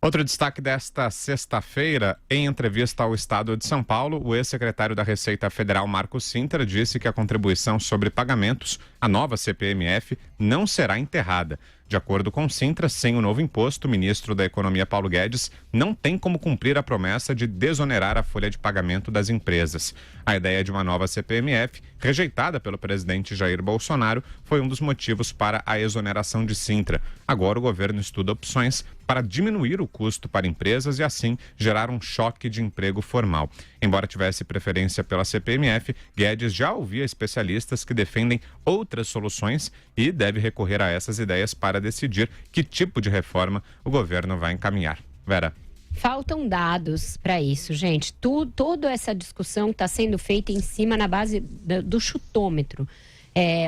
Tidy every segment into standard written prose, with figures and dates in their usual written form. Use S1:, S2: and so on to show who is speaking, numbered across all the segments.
S1: Outro destaque desta sexta-feira, em entrevista ao Estado de São Paulo, o ex-secretário da Receita Federal, Marcos Cintra, disse que a contribuição sobre pagamentos, a nova CPMF, não será enterrada. De acordo com Cintra, sem o novo imposto, o ministro da Economia, Paulo Guedes, não tem como cumprir a promessa de desonerar a folha de pagamento das empresas. A ideia de uma nova CPMF, rejeitada pelo presidente Jair Bolsonaro, foi um dos motivos para a exoneração de Cintra. Agora o governo estuda opções para diminuir o custo para empresas e, assim, gerar um choque de emprego formal. Embora tivesse preferência pela CPMF, Guedes já ouvia especialistas que defendem outras soluções e deve recorrer a essas ideias para decidir que tipo de reforma o governo vai encaminhar. Vera.
S2: Faltam dados para isso, gente. Toda essa discussão está sendo feita em cima na base do chutômetro.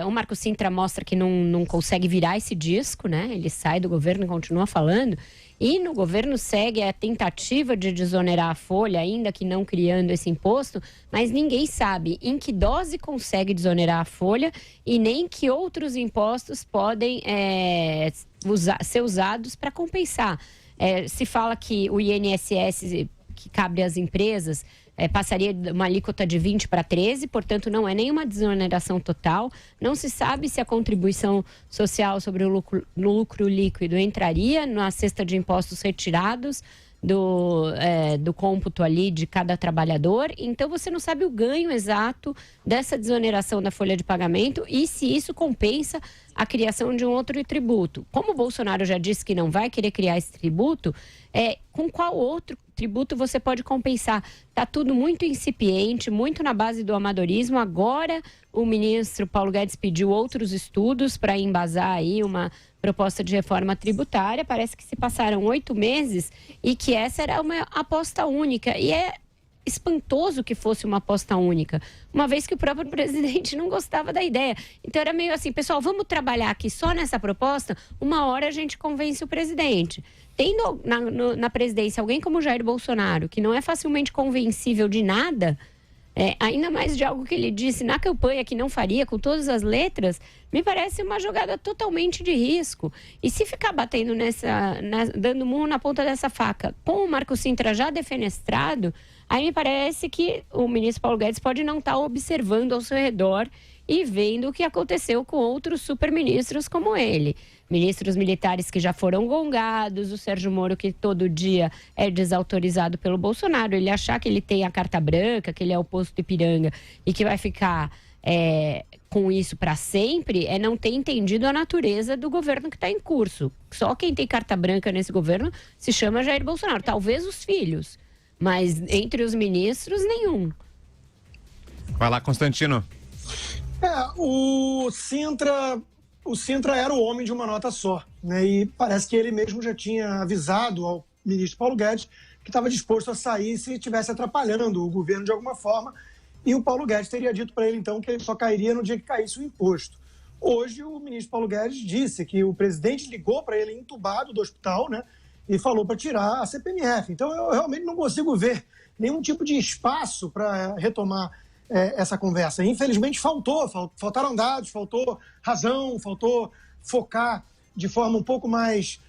S2: O Marcos Cintra mostra que não consegue virar esse disco, né? Ele sai do governo e continua falando. E no governo segue a tentativa de desonerar a folha, ainda que não criando esse imposto, mas ninguém sabe em que dose consegue desonerar a folha e nem que outros impostos podem ser usados para compensar. Se fala que o INSS, que cabe às empresas, passaria de uma alíquota de 20 para 13, portanto não é nenhuma desoneração total. Não se sabe se a contribuição social sobre o lucro líquido entraria na cesta de impostos retirados do cômputo ali de cada trabalhador. Então você não sabe o ganho exato dessa desoneração da folha de pagamento e se isso compensa a criação de um outro tributo. Como o Bolsonaro já disse que não vai querer criar esse tributo, com qual outro tributo você pode compensar? Está tudo muito incipiente, muito na base do amadorismo. Agora o ministro Paulo Guedes pediu outros estudos para embasar aí uma proposta de reforma tributária. Parece que se passaram 8 meses e que essa era uma aposta única. E é espantoso que fosse uma aposta única, uma vez que o próprio presidente não gostava da ideia. Então era meio assim, pessoal, vamos trabalhar aqui só nessa proposta, uma hora a gente convence o presidente. Tendo na presidência alguém como Jair Bolsonaro, que não é facilmente convencível de nada, ainda mais de algo que ele disse na campanha que não faria, com todas as letras, me parece uma jogada totalmente de risco. E se ficar batendo dando murro na ponta dessa faca, com o Marcos Cintra já defenestrado, aí me parece que o ministro Paulo Guedes pode não estar observando ao seu redor e vendo o que aconteceu com outros superministros como ele. Ministros militares que já foram gongados, o Sérgio Moro que todo dia é desautorizado pelo Bolsonaro. Ele achar que ele tem a carta branca, que ele é o posto Ipiranga e que vai ficar com isso para sempre, não ter entendido a natureza do governo que está em curso. Só quem tem carta branca nesse governo se chama Jair Bolsonaro. Talvez os filhos, mas entre os ministros, nenhum.
S1: Vai lá, Constantino.
S3: O Cintra era o homem de uma nota só, né? E parece que ele mesmo já tinha avisado ao ministro Paulo Guedes que estava disposto a sair se estivesse atrapalhando o governo de alguma forma. E o Paulo Guedes teria dito para ele, então, que ele só cairia no dia que caísse o imposto. Hoje, o ministro Paulo Guedes disse que o presidente ligou para ele entubado do hospital, né? E falou para tirar a CPMF. Então, eu realmente não consigo ver nenhum tipo de espaço para retomar essa conversa. Infelizmente, faltaram dados, faltou razão, faltou focar de forma um pouco mais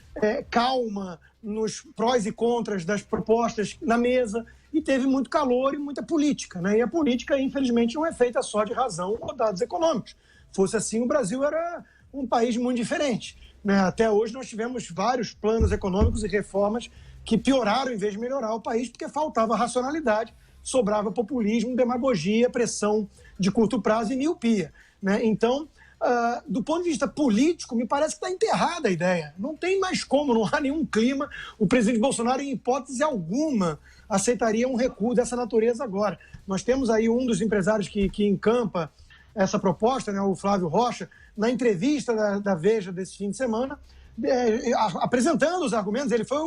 S3: calma nos prós e contras das propostas na mesa, e teve muito calor e muita política, né? E a política, infelizmente, não é feita só de razão ou dados econômicos. Fosse assim, o Brasil era um país muito diferente, né? Até hoje nós tivemos vários planos econômicos e reformas que pioraram em vez de melhorar o país, porque faltava racionalidade, sobrava populismo, demagogia, pressão de curto prazo e miopia, né? Então, do ponto de vista político, me parece que está enterrada a ideia. Não tem mais como, não há nenhum clima. O presidente Bolsonaro, em hipótese alguma, aceitaria um recuo dessa natureza agora. Nós temos aí um dos empresários que encampa essa proposta, né, o Flávio Rocha, na entrevista da Veja desse fim de semana, apresentando os argumentos. Ele foi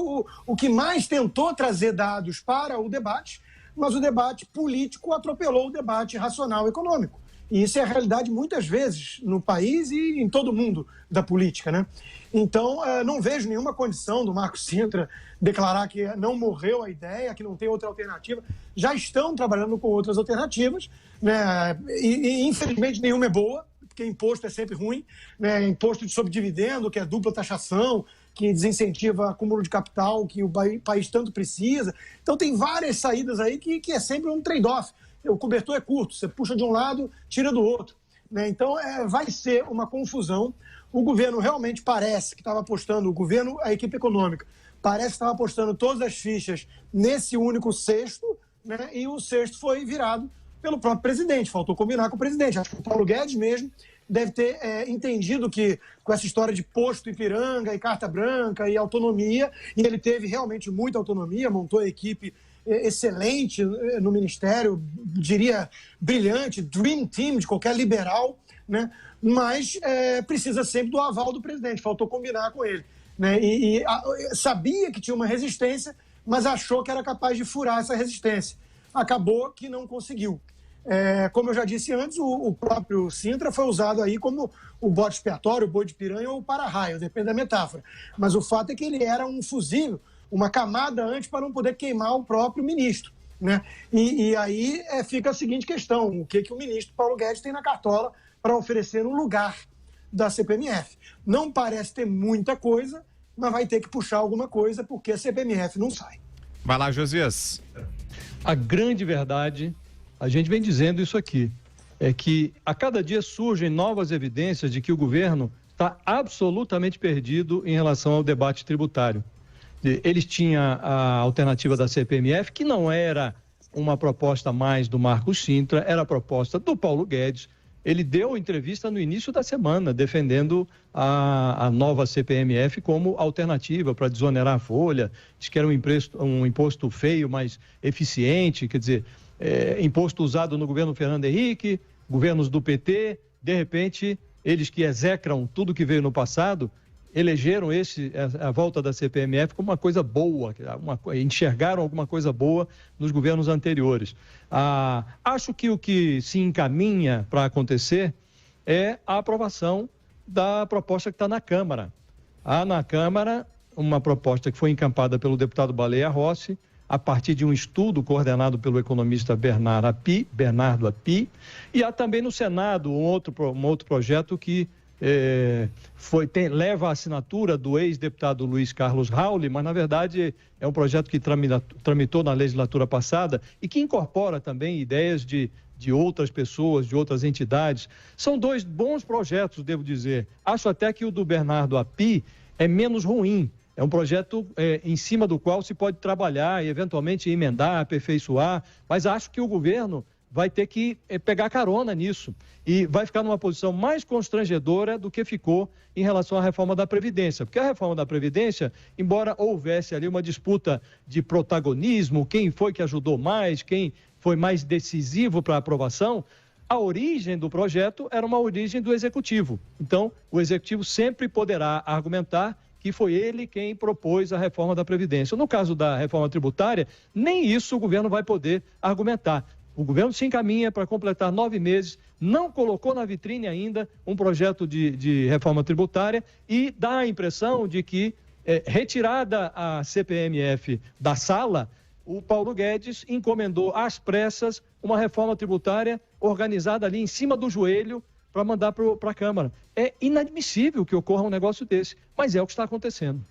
S3: o que mais tentou trazer dados para o debate, mas o debate político atropelou o debate racional econômico. E isso é a realidade muitas vezes no país e em todo o mundo da política, né? Então, não vejo nenhuma condição do Marcos Cintra declarar que não morreu a ideia, que não tem outra alternativa. Já estão trabalhando com outras alternativas, né? E infelizmente nenhuma é boa, porque imposto é sempre ruim, né? Imposto sobre dividendo, que é dupla taxação, que desincentiva acúmulo de capital, que o país tanto precisa. Então tem várias saídas aí que é sempre um trade-off. O cobertor é curto, você puxa de um lado, tira do outro, né? Então vai ser uma confusão. O governo realmente parece que estava apostando, a equipe econômica, parece que estava apostando todas as fichas nesse único cesto, né? E o cesto foi virado pelo próprio presidente, faltou combinar com o presidente. Acho que o Paulo Guedes mesmo deve ter entendido que com essa história de posto Ipiranga e carta branca e autonomia, e ele teve realmente muita autonomia, montou a equipe excelente no Ministério, diria brilhante, dream team de qualquer liberal, né? Mas precisa sempre do aval do presidente, faltou combinar com ele, né? Sabia que tinha uma resistência, mas achou que era capaz de furar essa resistência. Acabou que não conseguiu. Como eu já disse antes, o próprio Sintra foi usado aí como o bode expiatório, o boi de piranha ou o para-raio, depende da metáfora. Mas o fato é que ele era um fusível, uma camada antes para não poder queimar o próprio ministro, né? E aí fica a seguinte questão: o que o ministro Paulo Guedes tem na cartola para oferecer no lugar da CPMF? Não parece ter muita coisa, mas vai ter que puxar alguma coisa porque a CPMF não sai.
S1: Vai lá, Josias.
S4: A grande verdade, a gente vem dizendo isso aqui, é que a cada dia surgem novas evidências de que o governo está absolutamente perdido em relação ao debate tributário. Eles tinham a alternativa da CPMF, que não era uma proposta mais do Marcos Sintra, era a proposta do Paulo Guedes. Ele deu entrevista no início da semana, defendendo a nova CPMF como alternativa para desonerar a folha. Diz que era um imposto feio, mas eficiente, quer dizer, imposto usado no governo Fernando Henrique, governos do PT. De repente, eles que execram tudo que veio no passado, elegeram a volta da CPMF como uma coisa boa, enxergaram alguma coisa boa nos governos anteriores. Acho que o que se encaminha para acontecer é a aprovação da proposta que está na Câmara. Há na Câmara uma proposta que foi encampada pelo deputado Baleia Rossi, a partir de um estudo coordenado pelo economista Bernardo Api, e há também no Senado um outro projeto que leva a assinatura do ex-deputado Luiz Carlos Rauli, mas na verdade é um projeto que tramitou na legislatura passada e que incorpora também ideias de outras pessoas, de outras entidades. São dois bons projetos, devo dizer. Acho até que o do Bernardo Api é menos ruim. É um projeto em cima do qual se pode trabalhar e eventualmente emendar, aperfeiçoar, mas acho que o governo vai ter que pegar carona nisso e vai ficar numa posição mais constrangedora do que ficou em relação à reforma da Previdência. Porque a reforma da Previdência, embora houvesse ali uma disputa de protagonismo, quem foi que ajudou mais, quem foi mais decisivo para a aprovação, a origem do projeto era uma origem do Executivo. Então, o Executivo sempre poderá argumentar que foi ele quem propôs a reforma da Previdência. No caso da reforma tributária, nem isso o governo vai poder argumentar. O governo se encaminha para completar 9 meses, não colocou na vitrine ainda um projeto de reforma tributária e dá a impressão de que, retirada a CPMF da sala, o Paulo Guedes encomendou às pressas uma reforma tributária organizada ali em cima do joelho para mandar para a Câmara. É inadmissível que ocorra um negócio desse, mas é o que está acontecendo.